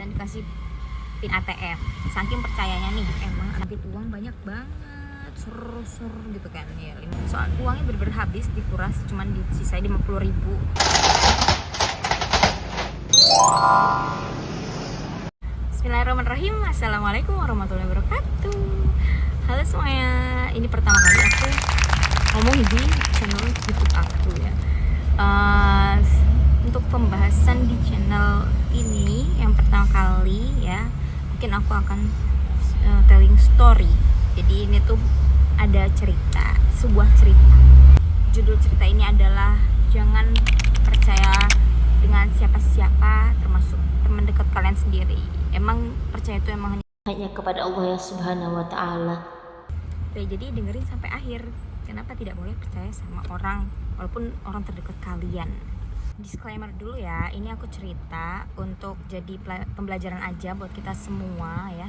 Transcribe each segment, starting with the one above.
dan dikasih pin ATM. Saking percayanya nih, emang dapat uang banyak banget, sur gitu kan ya. Soal uangnya bener-bener habis, dikuras cuman disisai 50.000. Bismillahirrahmanirrahim. Assalamualaikum warahmatullahi wabarakatuh. Halo semuanya, ini pertama kali aku ngomong di channel YouTube aku ya. Untuk pembahasan di channel ini yang pertama kali ya, mungkin aku akan telling story. Jadi ini tuh ada cerita, sebuah cerita. Judul cerita ini adalah jangan percaya dengan siapa-siapa, termasuk teman dekat kalian sendiri. Emang percaya itu emang hanya kepada Allah ya Subhanahu wa Ta'ala. Jadi dengerin sampai akhir. Kenapa tidak boleh percaya sama orang walaupun orang terdekat kalian? Disclaimer dulu ya, ini aku cerita untuk jadi pembelajaran aja buat kita semua ya.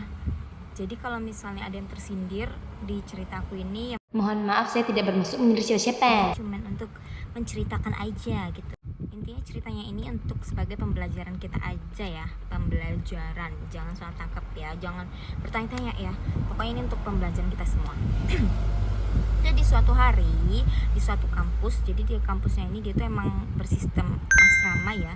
Jadi kalau misalnya ada yang tersindir di ceritaku ini, mohon maaf, saya tidak bermaksud menyindir siapa-siapa. Cuman untuk menceritakan aja gitu. Intinya ceritanya ini untuk sebagai pembelajaran kita aja ya, pembelajaran. Jangan salah tangkap ya, jangan bertanya-tanya ya. Pokoknya ini untuk pembelajaran kita semua. Jadi suatu hari di suatu kampus, jadi di kampusnya ini dia tuh emang bersistem asrama ya.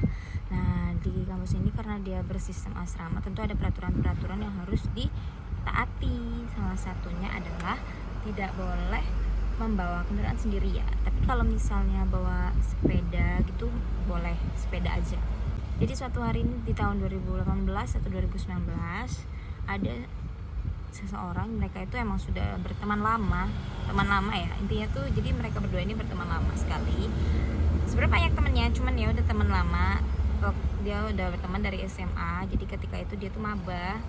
Nah di kampus ini karena dia bersistem asrama, tentu ada peraturan-peraturan yang harus ditaati. Salah satunya adalah tidak boleh membawa kendaraan sendiri ya. Tapi kalau misalnya bawa sepeda gitu boleh, sepeda aja. Jadi suatu hari ini di tahun 2018 atau 2019 ada seseorang, mereka itu emang sudah berteman lama, teman lama ya. Intinya tuh jadi mereka berdua ini berteman lama sekali. Sebenarnya banyak temennya, cuman ya udah teman lama. Dia udah berteman dari SMA. Jadi ketika itu dia tuh maba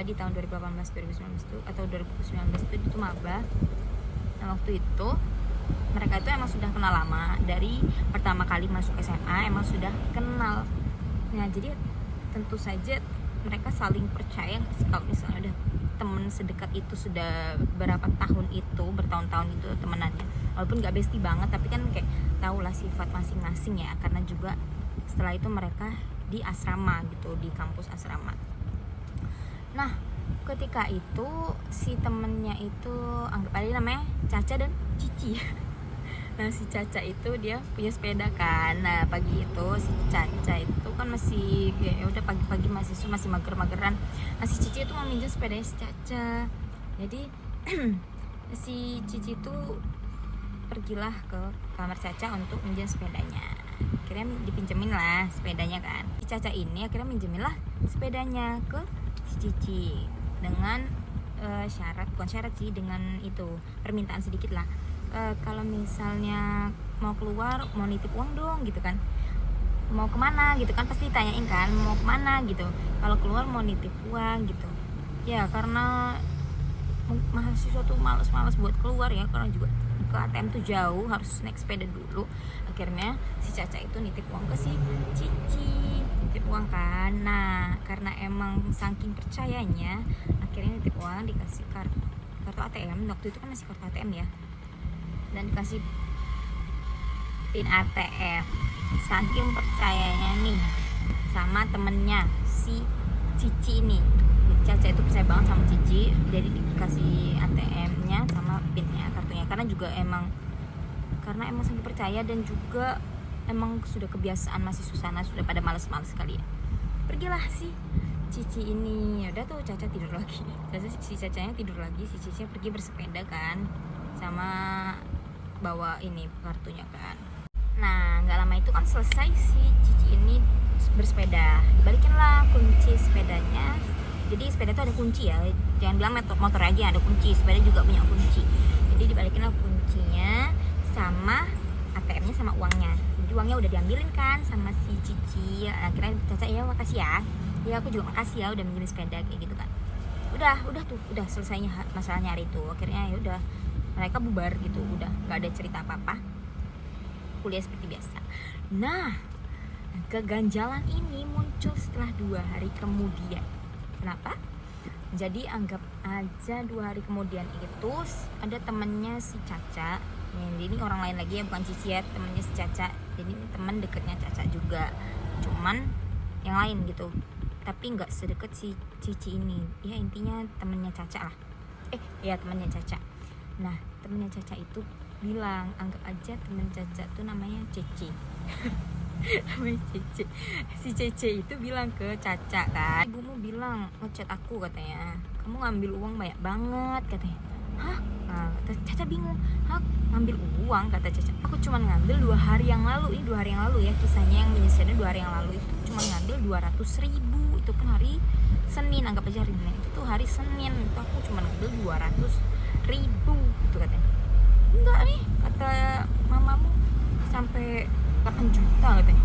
di tahun 2018 2019 itu atau 2019 itu dia tuh maba. Nah, waktu itu mereka itu emang sudah kenal lama, dari pertama kali masuk SMA emang sudah kenal. Nah jadi tentu saja mereka saling percaya kalau misalnya udah temen sedekat itu, sudah berapa tahun itu, bertahun-tahun itu temenannya, walaupun gak bestie banget tapi kan kayak tau lah sifat masing-masing ya, karena juga setelah itu mereka di asrama gitu, di kampus asrama. Nah ketika itu si temennya itu anggap aja namanya Caca dan Cici. Nah si Caca itu dia punya sepeda kan. Nah pagi itu si Caca itu kan masih ya udah pagi-pagi masih mager-mageran. Nah si Cici itu mau minjem sepedanya si Caca. Jadi si Cici itu pergilah ke kamar Caca untuk minjem sepedanya. Akhirnya dipinjemin lah sepedanya kan. Si Caca ini akhirnya minjemin lah sepedanya ke si Cici dengan bukan syarat sih, dengan itu permintaan sedikit lah. Kalau misalnya mau keluar mau nitip uang dong gitu kan, mau kemana gitu kan, pasti tanyain kan mau kemana gitu. Kalau keluar mau nitip uang gitu ya, karena mahasiswa tuh malas buat keluar ya, karena juga ke ATM tuh jauh, harus naik sepeda dulu. Akhirnya si Caca itu nitip uang ke si Cici, nitip uang kan. Nah karena emang saking percayanya, akhirnya nitip uang dikasih kartu ATM. Waktu itu kan masih kartu ATM ya, dan dikasih pin ATM. Saking percayanya nih sama temennya si Cici ini, Caca itu percaya banget sama Cici, jadi dikasih ATM-nya sama pinnya, kartunya, karena emang saking percaya, dan juga emang sudah kebiasaan masih susana, sudah pada males-males sekali ya. Pergilah si Cici ini, udah tuh Caca tidur lagi. Si Cacanya tidur lagi, si Cici pergi bersepeda kan, sama bawa ini kartunya kan. Nah nggak lama itu kan selesai, si Cici ini bersepeda, balikin lah kunci sepedanya. Jadi sepeda itu ada kunci ya, jangan bilang motor aja ada kunci, sepeda juga punya kunci. Jadi dibalikin lah kuncinya sama ATM-nya sama uangnya. Jadi uangnya udah diambilin kan sama si Cici. Akhirnya Caca, ya makasih ya. Ya aku juga makasih ya udah minjemin sepeda kayak gitu kan. Udah selesainya masalahnya hari itu. Akhirnya ya udah mereka bubar gitu, udah nggak ada cerita apa-apa, kuliah seperti biasa. Nah keganjalan ini muncul setelah 2 hari kemudian. Kenapa? Jadi anggap aja 2 hari kemudian itu ada temennya si Caca. Ini orang lain lagi ya, bukan Cici ya, temennya si Caca. Jadi ini teman dekatnya Caca juga, cuman yang lain gitu, tapi nggak sedekat si Cici ini. Ya intinya temennya Caca lah. Ya temennya Caca. Nah temennya Caca itu bilang, anggap aja temen Caca tuh namanya Cici. Namanya Cici. Si Cici itu bilang ke Caca kan, ibumu bilang ngechat aku katanya, kamu ngambil uang banyak banget katanya. Hah? Nah, Caca bingung. Hah? Ngambil uang? Kata Caca. Aku cuma ngambil 2 hari yang lalu. Ini 2 hari yang lalu ya, kisahnya yang menyisiannya 2 hari yang lalu itu cuma ngambil 200.000. Itu pun hari Senin, anggap aja hari Senin. Itu tuh hari Senin. Itu aku cuma ngambil 200.000 gitu katanya. Enggak nih, kata mamamu sampai 8 juta katanya.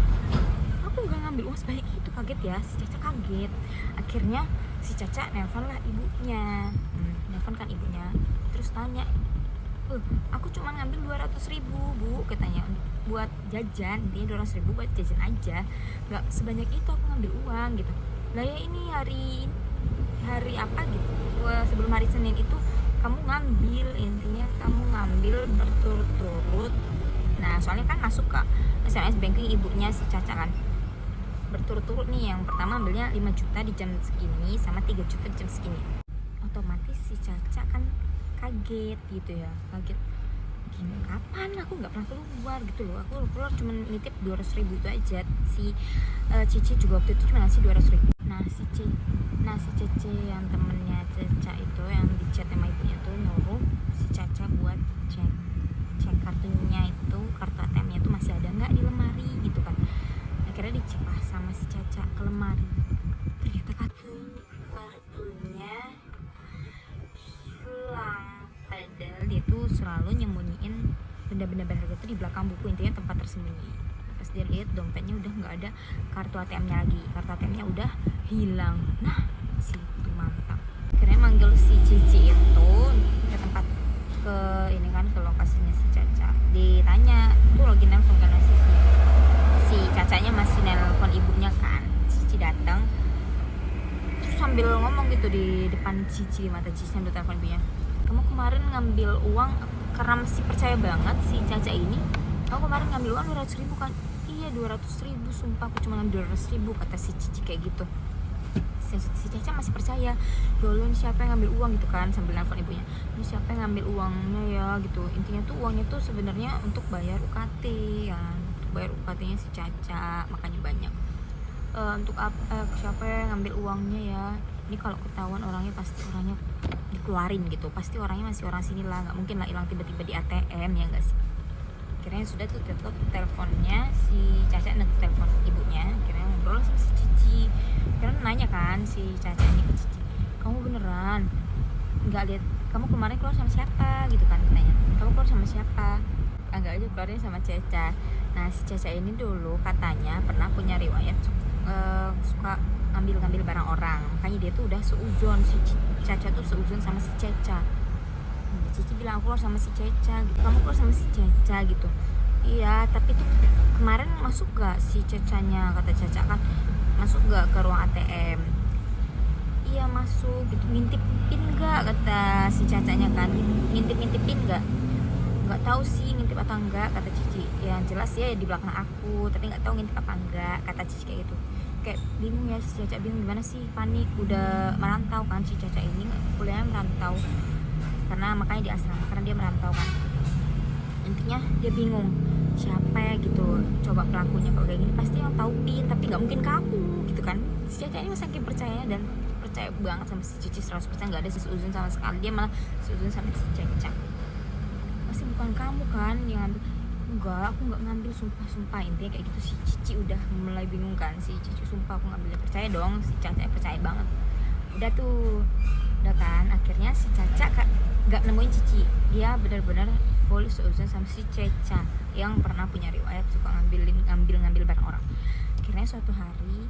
Aku nggak ngambil uang sebanyak itu. Kaget ya, si Caca kaget. Akhirnya si Caca nelpon lah ibunya. Nelpon kan ibunya, terus tanya, aku cuma ngambil 200.000 bu katanya, buat jajan. Intinya 200.000 buat jajan aja, nggak sebanyak itu aku ngambil uang gitu. Lah ya ini hari apa gitu, sebelum hari Senin itu kamu ngambil, intinya kamu ngambil berturut-turut. Nah soalnya kan masuk ke SMS banking ibunya si Caca kan, berturut-turut nih. Yang pertama ambilnya 5 juta di jam segini sama 3 juta di jam segini. Otomatis si Caca kan kaget gitu ya, kaget gini, kapan aku nggak pernah keluar gitu loh. Aku keluar cuma nitip 200.000 itu aja. Si Cici juga waktu itu cuma ngasih 200.000. Nah si Cici yang temennya Caca itu yang di chat sama ibunya tuh nyuruh si Caca buat cek kartunya itu, kartu ATM-nya itu masih ada nggak di lemari gitu kan. Akhirnya dicek lah sama si Caca ke lemari, ternyata kartunya hilang. Padahal dia tuh selalu nyembunyiin benda-benda berharga itu di belakang buku, intinya tempat tersembunyi. Pas dia lihat dompetnya udah nggak ada kartu ATM-nya lagi, kartu ATM-nya udah hilang. Nah situ mantap. Akhirnya manggil si Cici itu ke tempat, ke ini kan, ke lokasinya si Caca. Ditanya tuh lagi nelfon karena si Cacanya masih nelfon ibunya kan. Cici datang terus sambil ngomong gitu di depan Cici, mata Cici sambil telepon ibunya, kamu kemarin ngambil uang, karena masih percaya banget si Caca ini, kamu kemarin ngambil uang 200.000 kan? Iya 200.000, sumpah aku cuma ngambil 200.000, kata si Cici kayak gitu. Si Caca masih percaya, ya Allah ini siapa yang ngambil uang gitu kan, sambil nelfon ibunya, ini siapa yang ngambil uangnya ya gitu. Intinya tuh uangnya tuh sebenarnya untuk bayar UKT ya, untuk bayar UKT-nya si Caca, makanya banyak. Untuk siapa yang ngambil uangnya ya, ini kalau ketahuan orangnya pasti orangnya dikeluarin gitu, pasti orangnya masih orang sini lah, nggak mungkin lah hilang tiba-tiba di ATM ya nggak sih. Akhirnya sudah tuh teleponnya si Caca, nanti telepon ibunya, akhirnya ngobrol sama si Cici. Akhirnya nanya kan si Caca ini ke Cici, kamu beneran nggak lihat, kamu kemarin keluar sama siapa gitu kan, katanya kamu keluar sama siapa, agak aja keluarnya sama Caca. Nah si Caca ini dulu katanya pernah punya riwayat suka ngambil barang orang, makanya dia tuh udah seuzon, si Caca tuh seuzon sama si Caca. Cici bilang aku keluar sama si Caca gitu, kamu keluar sama si Caca gitu. Iya tapi tuh kemarin masuk gak si Cacanya, kata Caca kan, masuk gak ke ruang ATM? Iya masuk gitu. Ngintipin gak, kata si Cacanya kan, ngintipin gak? Nggak tahu sih ngintip atau enggak, kata Cici. Yang jelas ya di belakang aku, tapi nggak tahu ngintip apa enggak, kata Cici kayak gitu. Kayak bingung ya si Caca, bingung gimana sih, panik. Udah merantau kan si Caca ini, kuliahnya merantau, karena makanya di asrama, karena dia merantau kan. Intinya dia bingung siapa ya gitu, coba pelakunya kalau kayak gini pasti yang tahu PIN, tapi nggak mungkin kamu gitu kan. Si Caca ini saking percaya dan percaya banget sama si Cici 100%, nggak ada seuzon sama sekali, dia malah seuzon sama si Caca. Pasti bukan kamu kan yang ngambil. Enggak, aku nggak ngambil, sumpah. Intinya kayak gitu. Si Cici udah mulai bingung kan, si Cici sumpah aku ngambilnya, percaya dong si Caca, percaya banget. Udah kan, akhirnya si Caca nggak nemuin Cici, dia benar-benar full seuzon sama si Caca yang pernah punya riwayat suka ngambil barang orang. Akhirnya suatu hari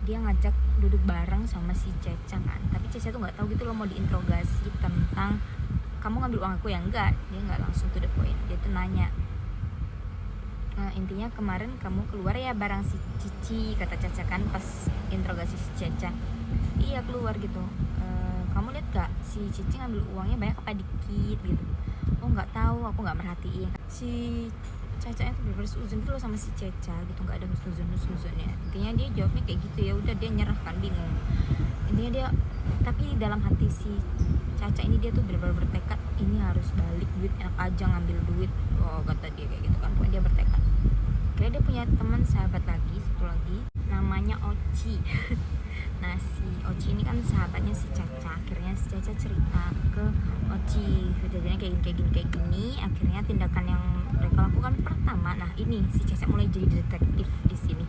dia ngajak duduk bareng sama si Caca kan, tapi Caca tuh nggak tahu gitu loh mau diinterogasi tentang kamu ngambil uang aku ya, enggak, dia nggak langsung to the point. Dia tuh nanya, intinya kemarin kamu keluar ya barang si Cici, kata Caca kan pas interogasi si Caca. Iya keluar gitu. Kamu lihat gak si Cici ngambil uangnya banyak apa dikit gitu? Oh nggak tahu, aku nggak merhatiin. Si Caca itu bener-bener seuzon tuh sama si Ceca gitu, nggak ada husnuzon-husnuzonnya. Intinya dia jawabnya kayak gitu, ya udah dia nyerah kan, bingung. Intinya dia, tapi dalam hati si Caca ini dia tuh benar-benar bertekad, ini harus balik, duit enak aja ngambil duit, oh kata dia kayak gitu kan. Pokoknya dia bertekad. Akhirnya dia punya teman sahabat lagi, satu lagi namanya Oci. Nah si Oci ini kan sahabatnya si Caca. Akhirnya si Caca cerita ke Oci kejadiannya kayak gini. Akhirnya tindakan yang mereka lakukan pertama, nah ini si Caca mulai jadi detektif di sini.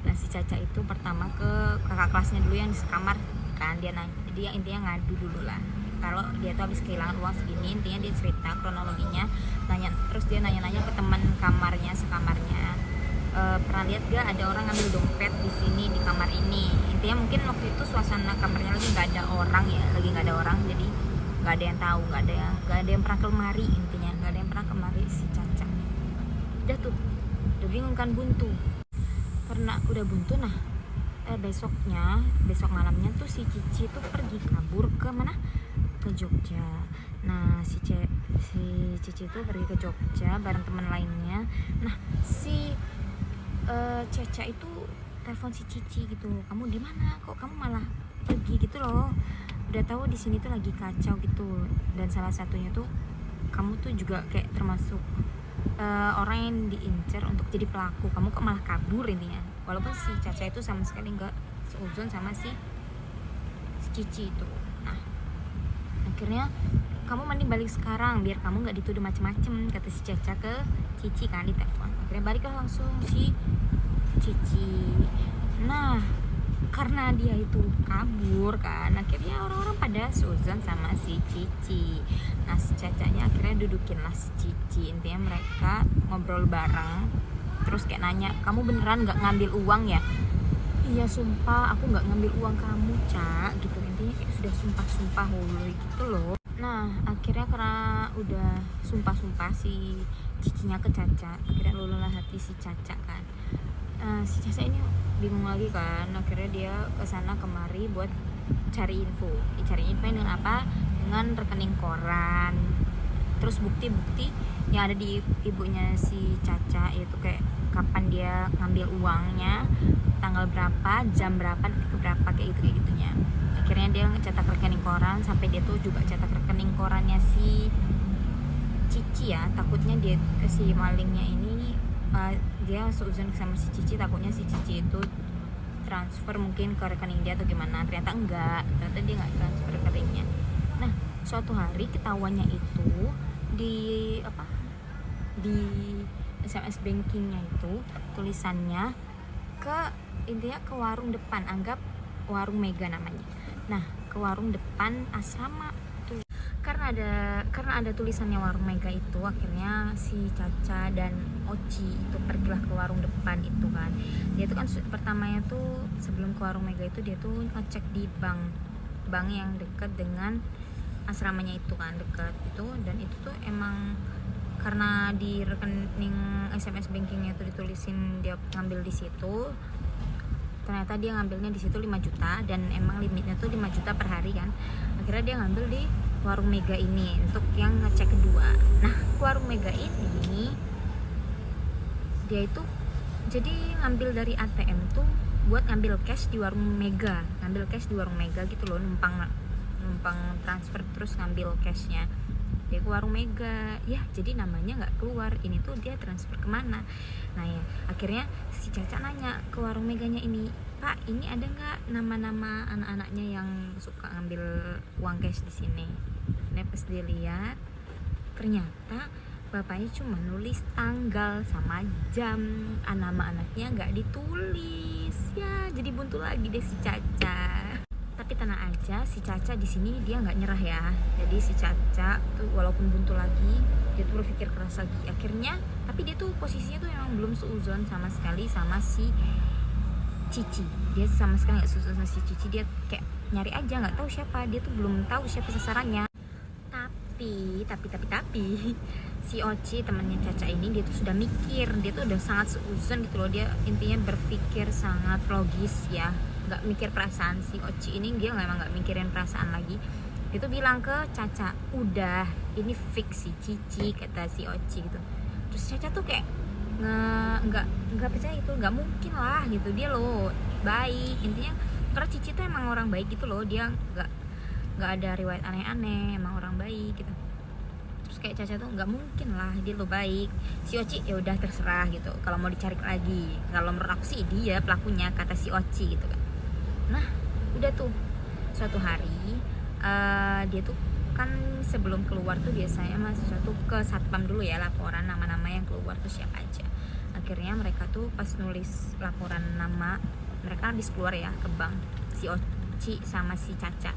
Nah si Caca itu pertama ke kakak kelasnya dulu yang di sekamar kan, dia nanya, dia intinya ngadu dulu lah kalau dia tuh habis kehilangan uang segini. Intinya dia cerita kronologinya, terus dia nanya-nanya ke teman kamarnya, sekamarnya, pernah lihat gak ada orang ngambil dompet di sini di kamar ini. Intinya mungkin waktu itu suasana kamarnya lagi nggak ada orang ya, lagi nggak ada orang, jadi nggak ada yang tahu, nggak ada yang pernah ke lemari. Intinya nggak ada yang pernah ke lemari si Caca. Udah tuh, udah bingung kan, buntu, karena udah buntu. Nah besok malamnya tuh si Cici tuh pergi kabur ke mana, ke Jogja. Nah si Cici tuh pergi ke Jogja bareng teman lainnya. Nah si Ceca itu telepon si Cici gitu, kamu di mana, kok kamu malah pergi gitu loh, udah tahu di sini tuh lagi kacau gitu, dan salah satunya tuh kamu tuh juga kayak termasuk orang yang diincar untuk jadi pelaku, kamu kok malah kabur. Intinya walaupun si Caca itu sama sekali nggak seuzon sama si Cici itu. Nah akhirnya kamu mending balik sekarang biar kamu nggak dituduh macem-macem, kata si Caca ke Cici kan di telepon. Akhirnya baliklah langsung si Cici. Nah karena dia itu kabur kan, akhirnya orang-orang pada seuzon sama si Cici. Nah si Cacanya akhirnya dudukin lah si Cici. Intinya mereka ngobrol bareng, terus kayak nanya, kamu beneran nggak ngambil uang ya? Iya sumpah aku nggak ngambil uang kamu, Cak, gitu. Intinya kayak sudah sumpah-sumpah gitu loh. Nah akhirnya karena udah sumpah-sumpah si Cicinya ke Caca, akhirnya luluhlah hati si Caca kan. Si Caca ini bingung lagi kan, akhirnya dia kesana kemari buat cari info dengan apa, dengan rekening koran, terus bukti-bukti yang ada di ibunya si Caca, yaitu kayak kapan dia ngambil uangnya, tanggal berapa, jam berapa, detik berapa, kayak gitunya. Akhirnya dia cetak rekening koran, sampai dia tuh juga cetak rekening korannya si Cici ya, takutnya dia si malingnya ini dia seuzon sama si Cici, takutnya si Cici itu transfer mungkin ke rekening dia atau gimana. Ternyata enggak, ternyata dia nggak transfer rekeningnya. Nah suatu hari ketahuannya itu di SMS bankingnya itu tulisannya intinya ke warung depan, anggap warung Mega namanya. Nah ke warung depan asrama tuh, karena ada tulisannya warung Mega itu, akhirnya si Caca dan Oci itu pergilah ke warung depan itu kan. Dia tuh kan pertamanya tuh sebelum ke warung Mega itu dia tuh ngecek di bank yang dekat dengan asramanya itu kan, dekat itu. Dan itu tuh emang karena di rekening SMS bankingnya itu ditulisin dia ngambil di situ, ternyata dia ngambilnya di situ 5 juta, dan emang limitnya tuh 5 juta per hari kan. Akhirnya dia ngambil di warung Mega ini untuk yang ngecek kedua. Nah warung Mega ini dia itu jadi ngambil dari ATM tuh buat ngambil cash di warung Mega, gitu loh, numpang transfer terus ngambil cashnya dia ke warung Mega ya, jadi namanya nggak keluar, ini tuh dia transfer kemana. Nah ya akhirnya si Caca nanya ke warung Meganya ini, Pak ini ada nggak nama-nama anak-anaknya yang suka ngambil uang cash di sini. Nah pas dilihat ternyata bapaknya cuma nulis tanggal sama jam, nama anaknya nggak ditulis ya, jadi buntu lagi deh si Caca. Tapi tenang aja, si Caca di sini dia nggak nyerah ya. Jadi si Caca tuh walaupun buntu lagi, dia tuh berpikir keras lagi. Akhirnya, tapi dia tuh posisinya tuh emang belum seuzon sama sekali sama si Cici. Dia sama sekali nggak seuzon sama si Cici. Dia kayak nyari aja, nggak tahu siapa. Dia tuh belum tahu siapa sasarannya. Tapi si Oci temannya Caca ini dia tuh sudah mikir, dia tuh udah sangat seuzon gitu loh. Dia intinya berpikir sangat logis ya, nggak mikir perasaan. Si Oci ini dia memang nggak mikirin perasaan lagi. Dia tuh bilang ke Caca, udah ini fix si Cici, kata si Oci gitu. Terus Caca tuh kayak nggak percaya itu, nggak mungkin lah gitu, dia loh baik intinya, karena Cici tuh emang orang baik gitu loh, dia nggak ada riwayat aneh-aneh, emang orang baik gitu. Terus kayak Caca tuh nggak mungkin lah dia lo baik, si Oci ya udah terserah gitu kalau mau dicari lagi, kalau menurut aku sih dia pelakunya, kata si Oci gitu kan. Nah udah tuh suatu hari dia tuh kan sebelum keluar tuh biasanya suatu ke satpam dulu ya, laporan nama-nama yang keluar tuh siapa aja. Akhirnya mereka tuh pas nulis laporan nama mereka habis keluar ya ke bank, si Oci sama si Caca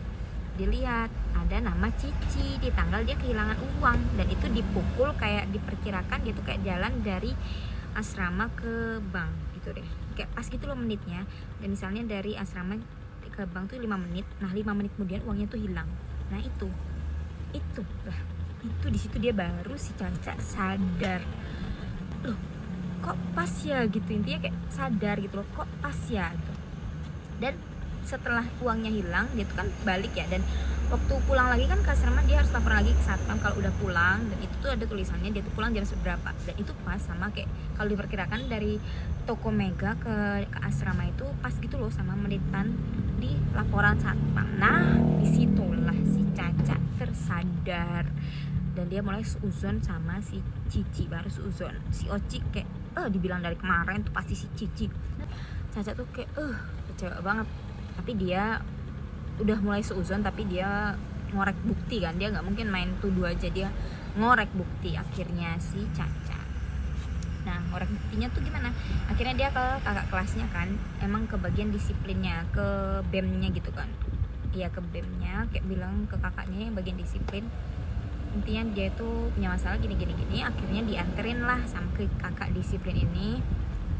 dilihat ada nama Cici di tanggal dia kehilangan uang, dan itu dipukul kayak diperkirakan dia tuh kayak jalan dari asrama ke bank gitu deh, kayak pas gitu loh menitnya. Dan misalnya dari asrama ke bank tuh 5 menit, nah 5 menit kemudian uangnya tuh hilang. Nah itu lah, itu di situ dia baru si Caca sadar, loh kok pas ya gitu, intinya kayak sadar gitu loh, kok pas ya gitu. Dan setelah uangnya hilang dia tuh kan balik ya, dan waktu pulang lagi kan ke asrama dia harus lapor lagi ke satpam kalau udah pulang, dan itu tuh ada tulisannya dia tuh pulang jam seberapa, dan itu pas sama kayak kalau diperkirakan dari toko Mega ke asrama itu pas gitu loh sama menitan di laporan satpam. Nah disitulah si Caca tersadar dan dia mulai seuzon sama si Cici, baru seuzon. Si Oci kayak dibilang dari kemarin tuh pasti si Cici. Caca tuh kayak kecewa banget, tapi dia udah mulai seuzon, tapi dia ngorek bukti kan, dia nggak mungkin main tuduh aja, dia ngorek bukti akhirnya si Caca. Nah ngorek buktinya tuh gimana, akhirnya dia ke kakak kelasnya kan, emang ke bagian disiplinnya, ke BEM-nya gitu kan, iya ke BEM-nya, kayak bilang ke kakaknya yang bagian disiplin, intinya dia tuh punya masalah gini, akhirnya dianterin lah sama ke kakak disiplin ini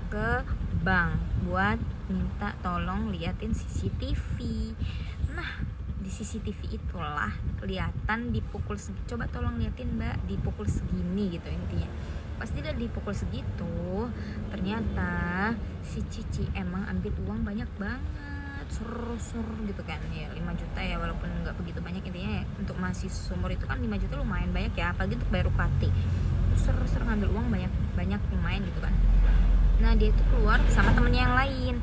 ke bank buat minta tolong liatin CCTV. Nah di CCTV itulah kelihatan dipukul coba tolong liatin mbak, dipukul segini gitu intinya. Pasti dia dipukul segitu, ternyata si Cici emang ambil uang banyak banget, sur gitu kan ya, 5 juta ya, walaupun nggak begitu banyak intinya ya, untuk masih sumur itu kan 5 juta lumayan banyak ya, apalagi untuk bayar UKT. Sur ngambil uang banyak lumayan gitu kan. Nah dia itu keluar sama temennya yang lain.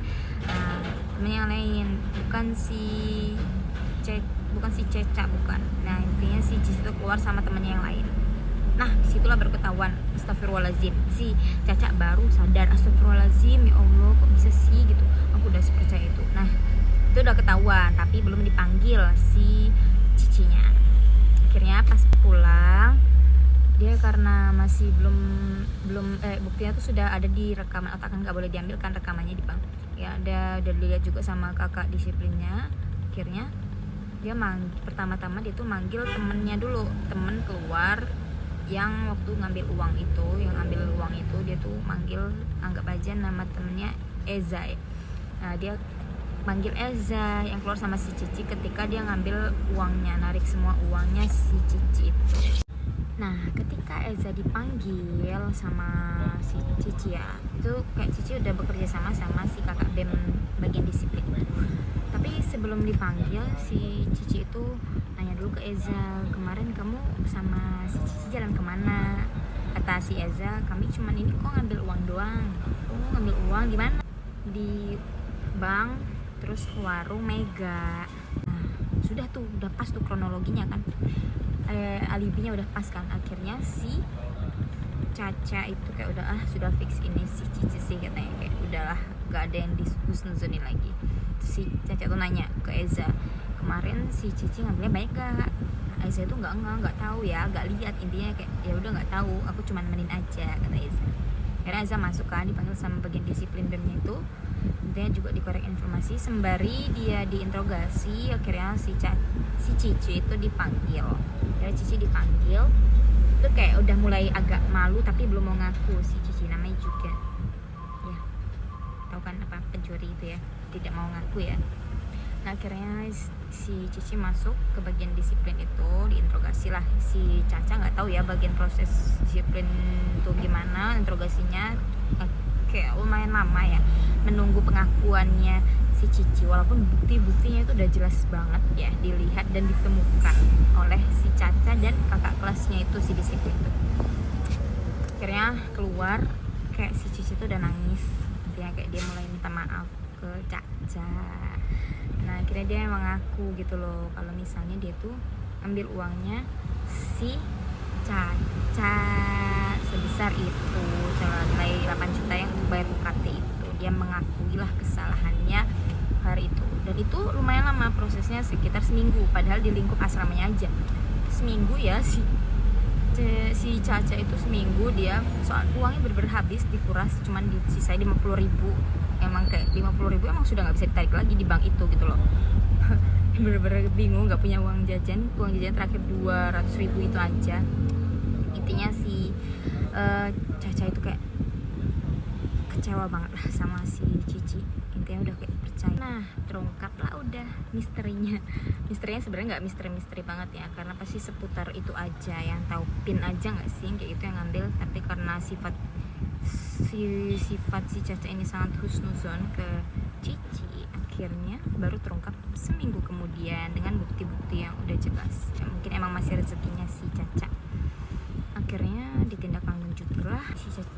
Nah temennya yang lain bukan si Ceca bukan. Nah intinya si Cici itu keluar sama temennya yang lain. Nah disitulah baru ketahuan, astagfirullahaladzim, si Caca baru sadar, astagfirullahaladzim ya Allah kok bisa sih gitu, aku udah sepercaya itu. Nah itu udah ketahuan tapi belum dipanggil si Cicinya. Akhirnya pas pulang dia karena masih belum buktinya tuh sudah ada di rekaman, atau kan nggak boleh diambil kan rekamannya di bank ya, udah dilihat juga sama kakak disiplinnya. Akhirnya dia pertama-tama dia tuh manggil temennya dulu, temen keluar yang waktu ngambil uang itu, dia tuh manggil, anggap aja nama temennya Eza ya. Nah dia manggil Eza yang keluar sama si Cici ketika dia ngambil uangnya, narik semua uangnya si Cici itu. Nah ketika Eza dipanggil sama si Cici ya, itu kayak Cici udah bekerja sama si kakak BEM bagian disiplin itu. Tapi sebelum dipanggil si Cici itu nanya dulu ke Eza, kemarin kamu sama si Cici jalan kemana? Kata si Eza, kami cuman ini kok ngambil uang doang. Oh ngambil uang di mana? Di bank, terus ke warung Mega. Nah sudah tuh, udah pas tuh kronologinya kan, alibinya udah pas kan. Akhirnya si Caca itu kayak udah sudah fix ini si Cici sih katanya, kayak udahlah gak ada yang dihusnuzonin lagi. Si Caca tuh nanya ke Eza, kemarin si Cici ngambilnya banyak gak? Eza itu nggak tahu ya, nggak lihat, intinya kayak ya udah nggak tahu, aku cuma nemenin aja kata Eza. Akhirnya Eza masuk kan, dipanggil sama bagian disiplin BEM-nya itu, intinya juga dikorek informasi sembari dia diinterogasi. Akhirnya si Cici itu dipanggil. Akhirnya Cici dipanggil itu kayak udah mulai agak malu tapi belum mau ngaku. Si Cici namanya juga ya, tahu kan apa, pencuri itu ya, tidak mau ngaku ya. Nah akhirnya si Cici masuk ke bagian disiplin itu, diinterogasi lah. Si Caca nggak tahu ya bagian proses disiplin itu gimana interogasinya, kayak lumayan lama ya menunggu pengakuannya si Cici, walaupun bukti-buktinya itu udah jelas banget ya dilihat dan ditemukan oleh si Caca dan kakak kelasnya itu si disiplin itu. Akhirnya keluar kayak si Cici tuh udah nangis, dia kayak dia mulai minta maaf ke Caca. Nah akhirnya dia mengaku gitu loh kalau misalnya dia tuh ambil uangnya si Caca sebesar itu, senilai 8 juta yang untuk bayar UKT itu. Dia mengakuilah kesalahannya hari itu, dan itu lumayan lama prosesnya, sekitar seminggu, padahal di lingkup asramanya aja seminggu ya. Si Caca itu seminggu dia soal uangnya bener-bener habis dikuras, cuman disisai 50.000. Emang kayak 50.000 emang sudah nggak bisa ditarik lagi di bank itu gitu loh. Bener-bener bingung, nggak punya uang jajan terakhir 200.000 itu aja. Intinya si Caca itu kayak kecewa banget lah sama si Cici, intinya udah kayak percaya. Nah terungkap lah udah misterinya sebenarnya nggak misteri banget ya, karena pasti seputar itu aja, yang tahu pin aja nggak sih kayak itu yang ngambil. Tapi karena sifat si Caca ini sangat husnuzon ke Cici, akhirnya baru terungkap seminggu kemudian dengan bukti-bukti yang udah jelas ya. Mungkin emang masih rezekinya si Caca. Akhirnya ditindaklanjutilah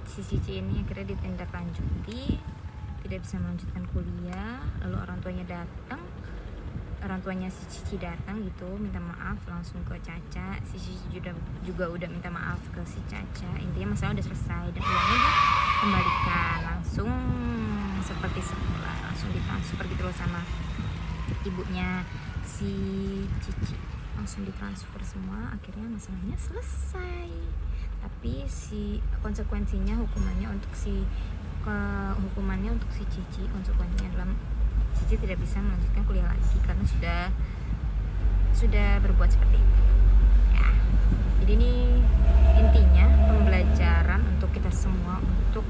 si Cici ini, akhirnya ditindaklanjuti, tidak bisa melanjutkan kuliah. Lalu orang tuanya si Cici datang gitu minta maaf langsung ke Caca. Si Cici juga udah minta maaf ke si Caca. Intinya masalah udah selesai dan uangnya dikembalikan langsung seperti semula, langsung ditransfer gitu loh sama ibunya si Cici, langsung ditransfer semua. Akhirnya masalahnya selesai. Tapi si konsekuensinya hukumannya untuk si Cici, konsekuensinya adalah Cici tidak bisa melanjutkan kuliah lagi karena sudah berbuat seperti itu ya. Jadi ini intinya pembelajaran untuk kita semua, untuk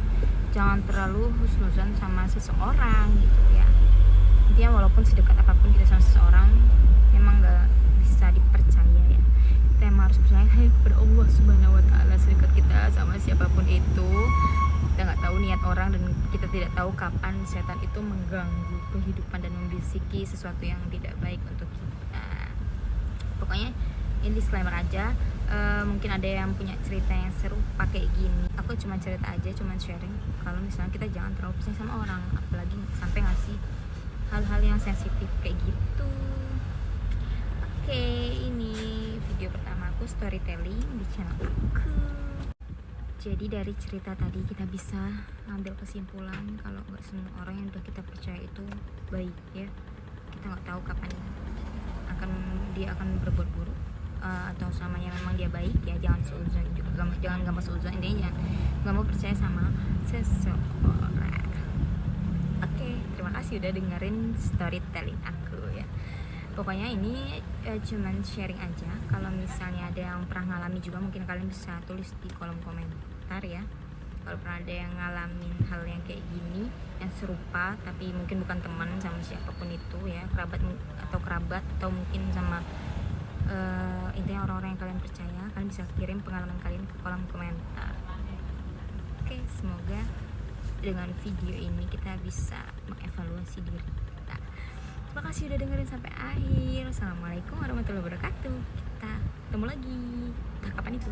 jangan terlalu husnuzon sama seseorang gitu ya. Intinya walaupun sedekat apapun kita sama seseorang, memang gak bisa dipercaya ya. Kita emang harus percaya kepada Allah Subhanahu Wa Taala. Sedekat kita sama siapapun itu, kita nggak tahu niat orang, dan kita tidak tahu kapan setan itu mengganggu kehidupan dan membisiki sesuatu yang tidak baik untuk kita. Pokoknya ini disclaimer aja. Mungkin ada yang punya cerita yang seru pakai gini. Aku cuma cerita aja, cuma sharing. Kalau misalnya kita jangan terlalu percaya sama orang, apalagi sampai ngasih hal-hal yang sensitif kayak gitu. Oke, ini video pertama aku storytelling di channel aku. Jadi dari cerita tadi kita bisa ngambil kesimpulan kalau nggak semua orang yang udah kita percaya itu baik ya. Kita nggak tahu kapan dia akan berbuat buruk atau selamanya memang dia baik ya. Jangan seuzon juga, jangan gampang seuzon. Intinya nggak mau percaya sama seseorang. Oke, terima kasih udah dengerin storytelling aku ya. Pokoknya ini cuman sharing aja. Kalau misalnya ada yang pernah ngalami juga, mungkin kalian bisa tulis di kolom komentar ya. Kalau pernah ada yang ngalamin hal yang kayak gini, yang serupa, tapi mungkin bukan teman sama siapapun itu ya, kerabat atau mungkin sama intinya orang-orang yang kalian percaya, kalian bisa kirim pengalaman kalian ke kolom komentar. Oke, semoga dengan video ini kita bisa mengevaluasi diri kita. Terima kasih udah dengerin sampai akhir. Assalamualaikum warahmatullahi wabarakatuh. Kita ketemu lagi. Entah kapan itu.